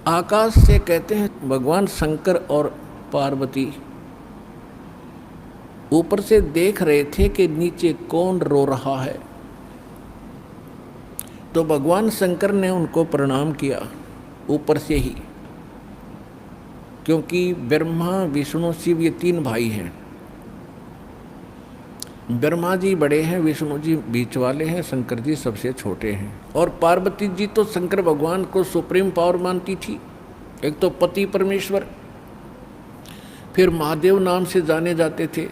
आकाश से कहते हैं भगवान शंकर और पार्वती ऊपर से देख रहे थे कि नीचे कौन रो रहा है। तो भगवान शंकर ने उनको प्रणाम किया ऊपर से ही, क्योंकि ब्रह्मा विष्णु शिव ये तीन भाई हैं। ब्रह्मा जी बड़े हैं, विष्णु जी बीच वाले हैं, शंकर जी सबसे छोटे हैं। और पार्वती जी तो शंकर भगवान को सुप्रीम पावर मानती थी। एक तो पति परमेश्वर, फिर महादेव नाम से जाने जाते थे।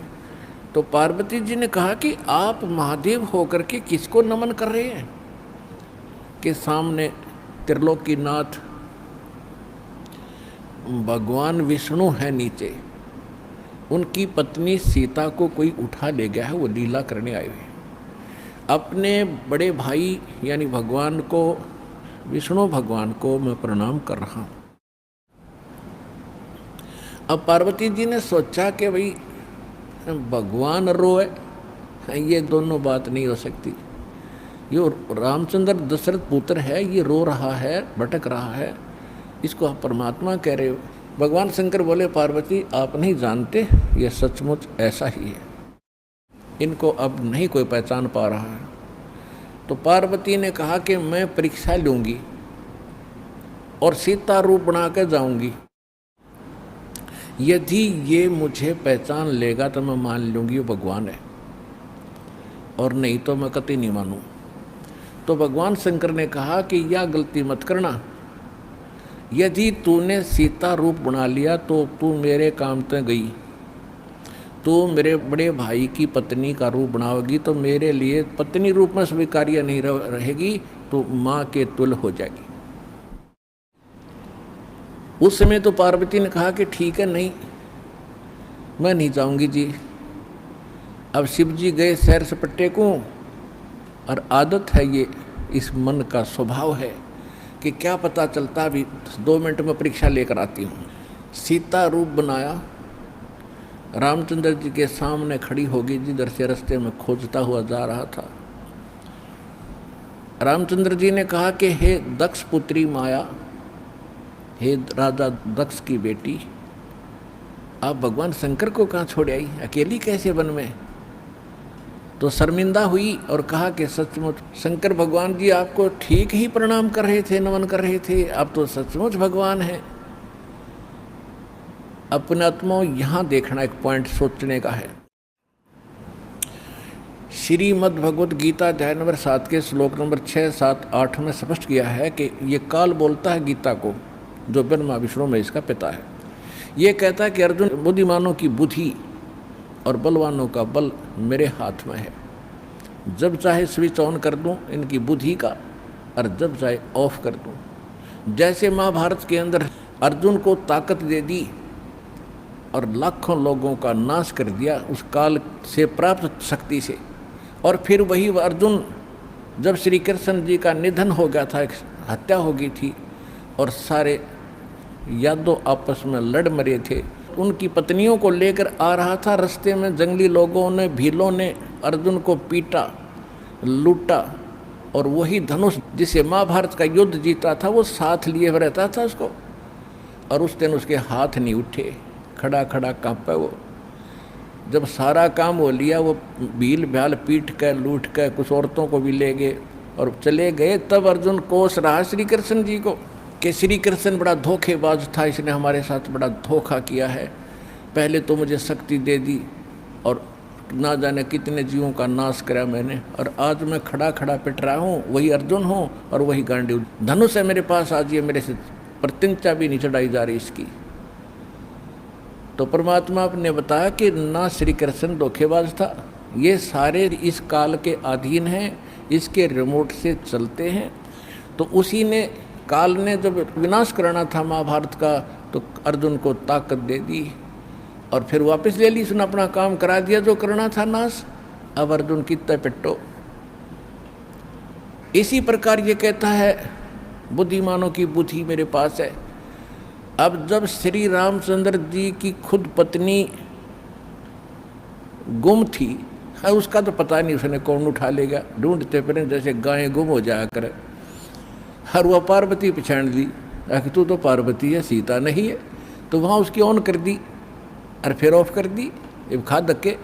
तो पार्वती जी ने कहा कि आप महादेव होकर के किसको नमन कर रहे हैं? कि सामने त्रिलोकीनाथ भगवान विष्णु है, नीचे उनकी पत्नी सीता को कोई उठा ले गया है, वो लीला करने आए हुए। अपने बड़े भाई यानी भगवान को, विष्णु भगवान को मैं प्रणाम कर रहा हूँ। अब पार्वती जी ने सोचा कि भाई भगवान रोए, ये दोनों बात नहीं हो सकती। ये रामचंद्र दशरथ पुत्र है, ये रो रहा है, भटक रहा है, इसको आप परमात्मा कह रहे हो। भगवान शंकर बोले पार्वती आप नहीं जानते, ये सचमुच ऐसा ही है, इनको अब नहीं कोई पहचान पा रहा है। तो पार्वती ने कहा कि मैं परीक्षा लूँगी और सीता रूप बना कर जाऊँगी। यदि ये मुझे पहचान लेगा तो मैं मान लूँगी वो भगवान है, और नहीं तो मैं कतई नहीं मानूँ। तो भगवान शंकर ने कहा कि यह गलती मत करना, यदि तूने सीता रूप बना लिया तो तू मेरे काम तक गई। तू मेरे बड़े भाई की पत्नी का रूप बनाओगी तो मेरे लिए पत्नी रूप में स्वीकार्य नहीं रहेगी, तो माँ के तुल हो जाएगी। उस समय तो पार्वती ने कहा कि ठीक है, नहीं मैं नहीं जाऊंगी जी। अब शिव जी गए सैर सपट्टे को, और आदत है ये, इस मन का स्वभाव है कि क्या पता चलता, भी 2 मिनट में परीक्षा लेकर आती हूँ। सीता रूप बनाया, रामचंद्र जी के सामने खड़ी होगी, जिधर से रास्ते में खोजता हुआ जा रहा था। रामचंद्र जी ने कहा कि हे दक्ष पुत्री माया, हे राजा दक्ष की बेटी, आप भगवान शंकर को कहाँ छोड़ आई, अकेली कैसे वन में? तो शर्मिंदा हुई और कहा कि सचमुच शंकर भगवान जी आपको ठीक ही प्रणाम कर रहे थे, नमन कर रहे थे, आप तो सचमुच भगवान हैं। अपने आत्मा यहाँ देखना एक पॉइंट सोचने का है। श्रीमद् भगवद गीता अध्याय नंबर 7 के श्लोक नंबर 6, 7, 8 में स्पष्ट किया है कि ये काल बोलता है गीता को, जो ब्रह्मा विष्णु में इसका पिता है। ये कहता है कि अर्जुन, बुद्धिमानों की बुद्धि और बलवानों का बल मेरे हाथ में है। जब चाहे स्विच ऑन कर दूं इनकी बुद्धि का, और जब चाहे ऑफ कर दूं। जैसे महाभारत के अंदर अर्जुन को ताकत दे दी और लाखों लोगों का नाश कर दिया उस काल से प्राप्त शक्ति से, और फिर वही अर्जुन जब श्री कृष्ण जी का निधन हो गया था, एक हत्या हो गई थी, और सारे यादव आपस में लड़ मरे थे, उनकी पत्नियों को लेकर आ रहा था, रास्ते में जंगली लोगों ने, भीलों ने अर्जुन को पीटा, लूटा, और वही धनुष जिसे महाभारत का युद्ध जीता था वो साथ लिए रहता था उसको, और उस दिन उसके हाथ नहीं उठे, खड़ा खड़ा कांपा वो। जब सारा काम हो लिया, वो भील भ्याल पीट कर लूट कर कुछ औरतों को भी ले गए और चले गए, तब अर्जुन कोस रहा श्री कृष्ण जी को कि श्री कृष्ण बड़ा धोखेबाज था, इसने हमारे साथ बड़ा धोखा किया है। पहले तो मुझे शक्ति दे दी और ना जाने कितने जीवों का नाश करा मैंने, और आज मैं खड़ा खड़ा पिट रहा हूँ, वही अर्जुन हूँ और वही गांडीव धनुष है मेरे पास, आज ये मेरे से प्रतिज्ञा भी नहीं चढ़ाई जा रही इसकी। तो परमात्मा ने बताया कि ना श्री कृष्ण धोखेबाज था, ये सारे इस काल के अधीन हैं, इसके रिमोट से चलते हैं। तो उसी ने, काल ने जब विनाश कराना था महाभारत का, तो अर्जुन को ताकत दे दी और फिर वापस ले ली, उसने अपना काम करा दिया जो करना था नाश। अब अर्जुन कितना पिट्टो। इसी प्रकार ये कहता है बुद्धिमानों की बुद्धि मेरे पास है। अब जब श्री रामचंद्र जी की खुद पत्नी गुम थी, उसका तो पता नहीं उसने कौन उठा लेगा, ढूंढते फिर जैसे गायें गुम हो जाया करे, हर वह पार्वती पहचान दी कि तू तो पार्वती है, सीता नहीं है। तो वहाँ उसकी ऑन कर दी और फिर ऑफ कर दी। अब खा धक्के